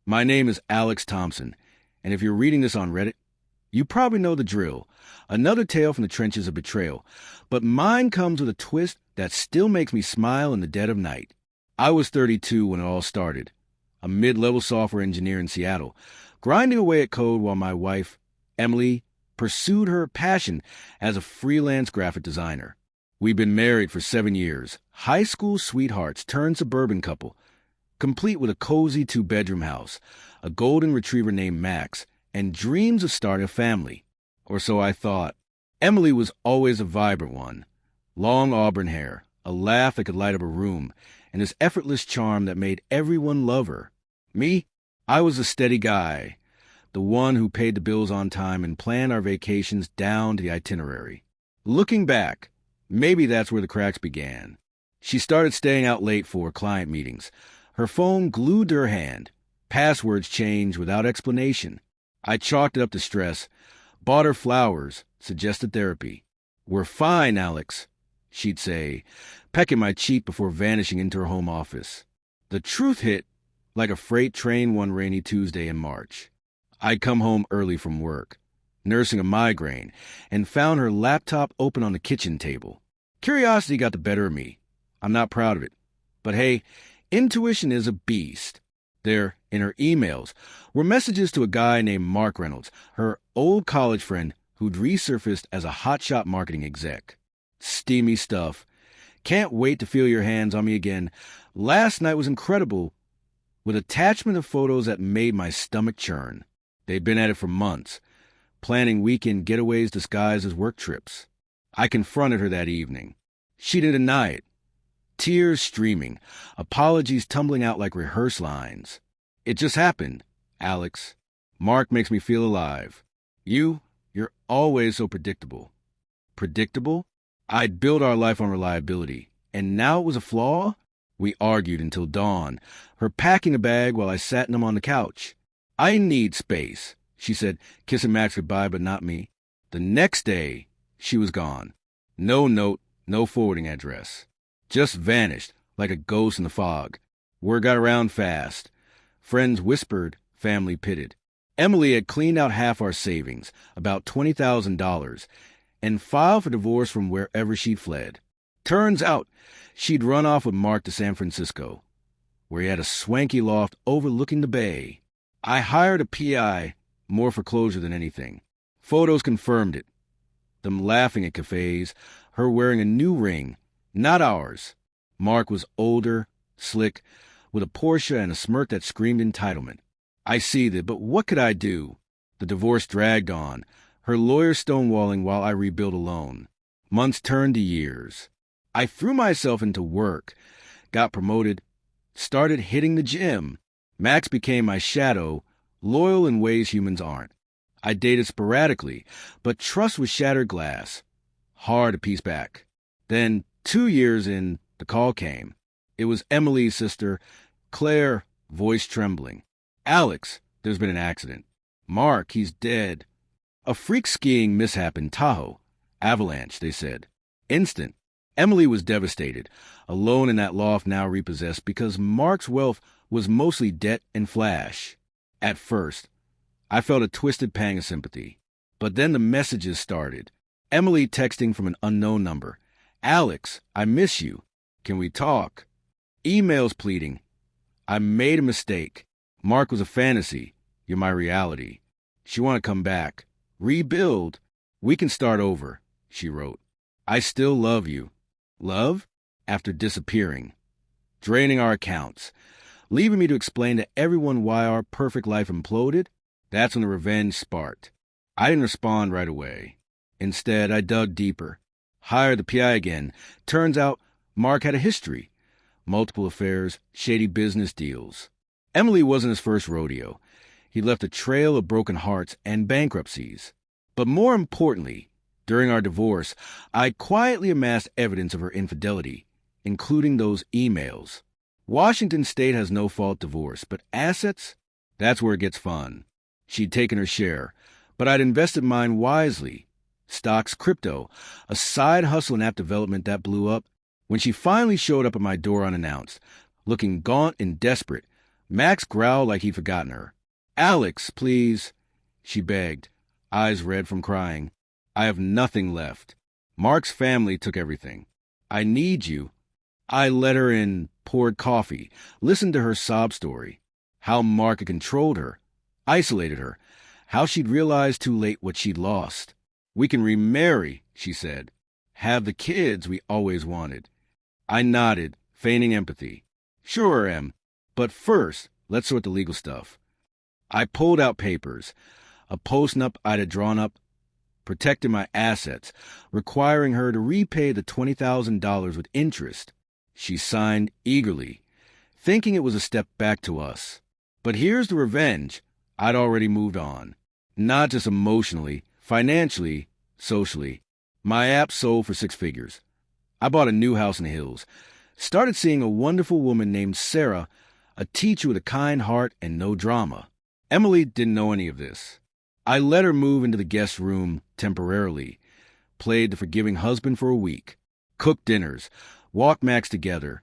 My name is Alex Thompson, and if you're reading this on Reddit, you probably know the drill. Another tale from the trenches of betrayal. But mine comes with a twist that still makes me smile in the dead of night. I was 32 when it all started, a mid-level software engineer in Seattle, grinding away at code while my wife, Emily, pursued her passion as a freelance graphic designer. We've been married for 7 years, high school sweethearts turned suburban couple, complete with a cozy 2-bedroom house, a golden retriever named Max, and dreams of starting a family. Or so I thought. Emily was always a vibrant one. Long auburn hair, a laugh that could light up a room, and this effortless charm that made everyone love her. Me? I was a steady guy, the one who paid the bills on time and planned our vacations down to the itinerary. Looking back, maybe that's where the cracks began. She started staying out late for client meetings, her phone glued to her hand, passwords changed without explanation. I chalked it up to stress, bought her flowers, suggested therapy. "We're fine, Alex," she'd say, pecking my cheek before vanishing into her home office. The truth hit like a freight train one rainy Tuesday in March. I'd come home early from work, nursing a migraine, and found her laptop open on the kitchen table. Curiosity got the better of me. I'm not proud of it. But hey, intuition is a beast. There, in her emails, were messages to a guy named Mark Reynolds, her old college friend who'd resurfaced as a hotshot marketing exec. Steamy stuff. "Can't wait to feel your hands on me again. Last night was incredible," with attachment of photos that made my stomach churn. They'd been at it for months, planning weekend getaways disguised as work trips. I confronted her that evening. She didn't deny it. Tears streaming, apologies tumbling out like rehearsed lines. "It just happened, Alex. Mark makes me feel alive. You're always so predictable." Predictable? I'd built our life on reliability, and now it was a flaw? We argued until dawn, her packing a bag while I sat in them on the couch. "I need space," she said, kissing Max goodbye but not me. The next day, she was gone. No note, no forwarding address. Just vanished, like a ghost in the fog. Word got around fast. Friends whispered, family pitted. Emily had cleaned out half our savings, about $20,000, and filed for divorce from wherever she'd fled. Turns out, she'd run off with Mark to San Francisco, where he had a swanky loft overlooking the bay. I hired a PI, more for closure than anything. Photos confirmed it. Them laughing at cafes, her wearing a new ring, not ours. Mark was older, slick, with a Porsche and a smirk that screamed entitlement. I seethed, but what could I do? The divorce dragged on, her lawyer stonewalling while I rebuilt alone. Months turned to years. I threw myself into work, got promoted, started hitting the gym. Max became my shadow, loyal in ways humans aren't. I dated sporadically, but trust was shattered glass. Hard to piece back. Then, 2 years in, the call came. It was Emily's sister, Claire, voice trembling. "Alex, there's been an accident. Mark, he's dead." A freak skiing mishap in Tahoe. Avalanche, they said. Instant. Emily was devastated, alone in that loft now repossessed because Mark's wealth was mostly debt and flash. At first, I felt a twisted pang of sympathy. But then the messages started. Emily texting from an unknown number. "Alex, I miss you. Can we talk?" Emails pleading. "I made a mistake. Mark was a fantasy. You're my reality." She wanted to come back. "Rebuild. We can start over," she wrote. "I still love you." Love? After disappearing. Draining our accounts. Leaving me to explain to everyone why our perfect life imploded. That's when the revenge sparked. I didn't respond right away. Instead, I dug deeper. Hired the PI again. Turns out Mark had a history. Multiple affairs, shady business deals. Emily wasn't his first rodeo. He left a trail of broken hearts and bankruptcies. But more importantly, during our divorce, I quietly amassed evidence of her infidelity, including those emails. Washington State has no-fault divorce, but assets? That's where it gets fun. She'd taken her share, but I'd invested mine wisely. Stocks, crypto, a side hustle and app development that blew up. When she finally showed up at my door unannounced, looking gaunt and desperate, Max growled like he'd forgotten her. Alex, please, she begged, eyes red from crying. I have nothing left. Mark's family took everything. I need you. I let her in, poured coffee, listened to her sob story. How Mark had controlled her, isolated her, how she'd realized too late what she'd lost. We can remarry, she said. Have the kids we always wanted. I nodded, feigning empathy. Sure, Em. But first, let's sort the legal stuff. I pulled out papers, a post-nup I'd had drawn up, protecting my assets, requiring her to repay the $20,000 with interest. She signed eagerly, thinking it was a step back to us. But here's the revenge. I'd already moved on. Not just emotionally, financially, socially. My app sold for 6 figures. I bought a new house in the hills. Started seeing a wonderful woman named Sarah, a teacher with a kind heart and no drama. Emily didn't know any of this. I let her move into the guest room temporarily, played the forgiving husband for a week, cooked dinners, walked Max together,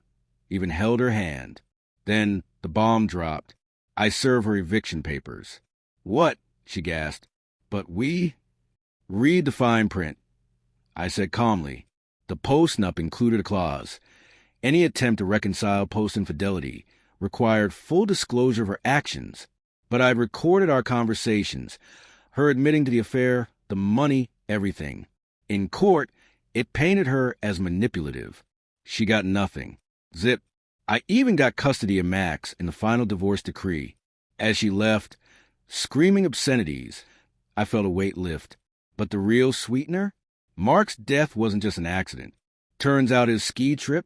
even held her hand. Then the bomb dropped. I served her eviction papers. What? She gasped. But we? Read the fine print. I said calmly. The post-nup included a clause. Any attempt to reconcile post-infidelity required full disclosure of her actions. But I'd recorded our conversations, her admitting to the affair, the money, everything. In court, it painted her as manipulative. She got nothing. Zip. I even got custody of Max in the final divorce decree. As she left, screaming obscenities, I felt a weight lift. But the real sweetener? Mark's death wasn't just an accident. Turns out his ski trip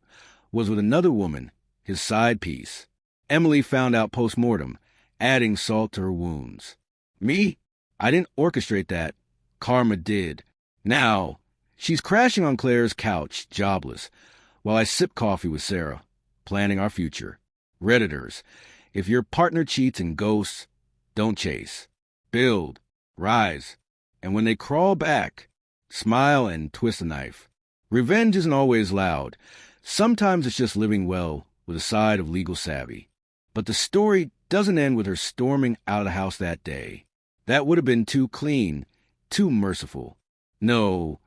was with another woman, his side piece. Emily found out post-mortem, adding salt to her wounds. Me? I didn't orchestrate that. Karma did. Now, she's crashing on Claire's couch, jobless, while I sip coffee with Sarah, planning our future. Redditors, if your partner cheats and ghosts, don't chase. Build, rise, and when they crawl back, smile and twist a knife. Revenge isn't always loud. Sometimes it's just living well with a side of legal savvy. But the story doesn't end with her storming out of the house that day. That would have been too clean, too merciful. No,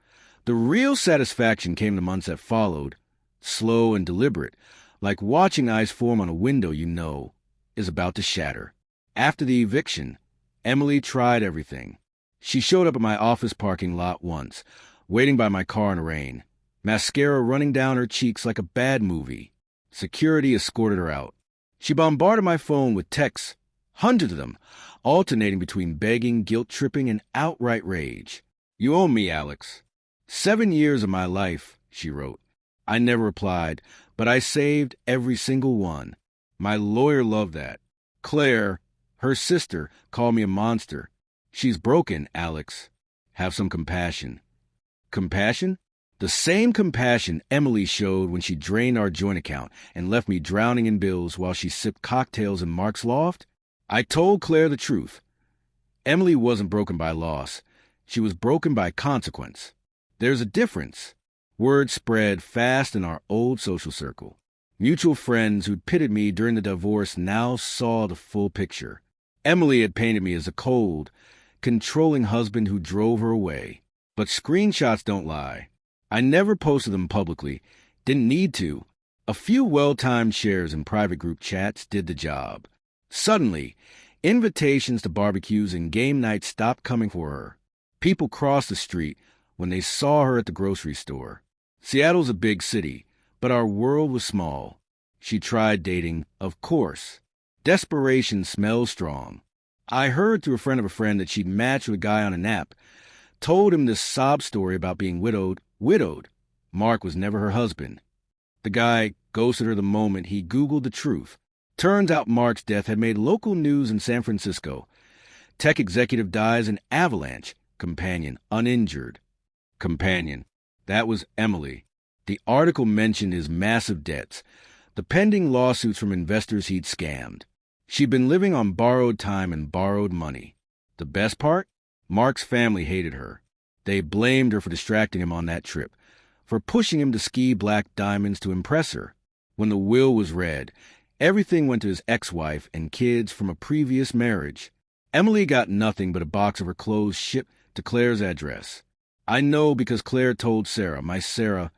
the real satisfaction came the months that followed, slow and deliberate, like watching ice form on a window you know is about to shatter. After the eviction, Emily tried everything. She showed up at my office parking lot once, waiting by my car in the rain, mascara running down her cheeks like a bad movie. Security escorted her out. She bombarded my phone with texts, hundreds of them, alternating between begging, guilt-tripping, and outright rage. You owe me, Alex. 7 years of my life, she wrote. I never replied, but I saved every single one. My lawyer loved that. Claire, her sister, called me a monster. She's broken, Alex. Have some compassion. Compassion? The same compassion Emily showed when she drained our joint account and left me drowning in bills while she sipped cocktails in Mark's loft? I told Claire the truth. Emily wasn't broken by loss. She was broken by consequence. There's a difference. Word spread fast in our old social circle. Mutual friends who'd pitied me during the divorce now saw the full picture. Emily had painted me as a cold, controlling husband who drove her away. But screenshots don't lie. I never posted them publicly. Didn't need to. A few well-timed shares in private group chats did the job. Suddenly, invitations to barbecues and game nights stopped coming for her. People crossed the street when they saw her at the grocery store. Seattle's a big city, but our world was small. She tried dating, of course. Desperation smells strong. I heard through a friend of a friend that she'd matched with a guy on an app, told him this sob story about being widowed. Mark was never her husband. The guy ghosted her the moment he Googled the truth. Turns out Mark's death had made local news in San Francisco. Tech executive dies in avalanche. Companion uninjured. Companion. That was Emily. The article mentioned his massive debts, the pending lawsuits from investors he'd scammed. She'd been living on borrowed time and borrowed money. The best part? Mark's family hated her. They blamed her for distracting him on that trip, for pushing him to ski Black Diamonds to impress her. When the will was read, Everything went to his ex-wife and kids from a previous marriage. Emily got nothing but a box of her clothes shipped to Claire's address. I know because Claire told Sarah, my Sarah,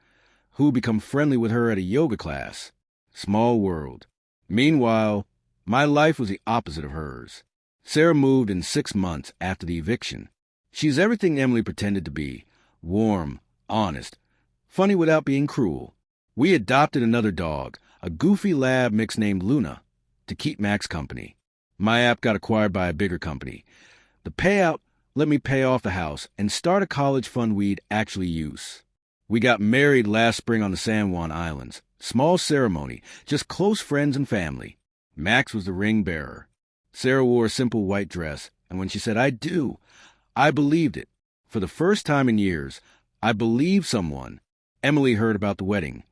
who become friendly with her at a yoga class. Small world. Meanwhile, my life was the opposite of hers. Sarah moved in 6 months after the eviction. She's everything Emily pretended to be. Warm, honest, funny without being cruel. We adopted another dog, a goofy lab mix named Luna, to keep Max company. My app got acquired by a bigger company. The payout let me pay off the house and start a college fund we'd actually use. We got married last spring on the San Juan Islands. Small ceremony, just close friends and family. Max was the ring bearer. Sarah wore a simple white dress, and when she said, "I do," I believed it. For the first time in years, I believed someone. Emily heard about the wedding.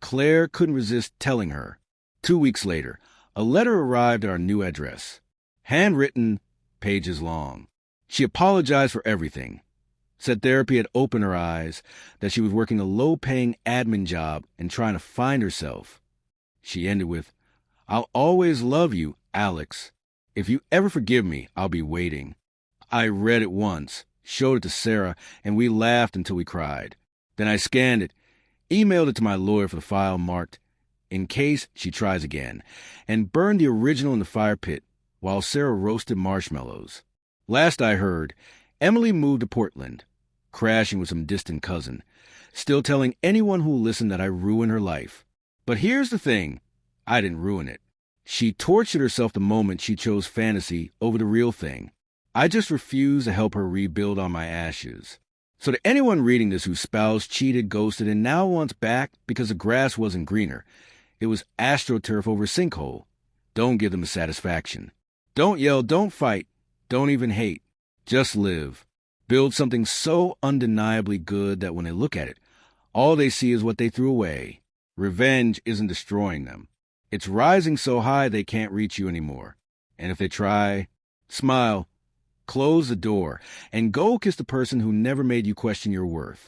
Claire couldn't resist telling her. 2 weeks later, a letter arrived at our new address. Handwritten, pages long. She apologized for everything. Said therapy had opened her eyes, that she was working a low-paying admin job and trying to find herself. She ended with, "I'll always love you, Alex. If you ever forgive me, I'll be waiting." I read it once, showed it to Sarah, and we laughed until we cried. Then I scanned it, emailed it to my lawyer for the file marked, "In case she tries again," and burned the original in the fire pit while Sarah roasted marshmallows. Last I heard, Emily moved to Portland, crashing with some distant cousin, still telling anyone who'll listen that I ruined her life. But here's the thing, I didn't ruin it. She tortured herself the moment she chose fantasy over the real thing. I just refuse to help her rebuild on my ashes. So to anyone reading this who spoused, cheated, ghosted, and now wants back because the grass wasn't greener, it was astroturf over a sinkhole, don't give them the satisfaction. Don't yell, don't fight, don't even hate. Just live. Build something so undeniably good that when they look at it, all they see is what they threw away. Revenge isn't destroying them. It's rising so high they can't reach you anymore. And if they try, smile, close the door, and go kiss the person who never made you question your worth.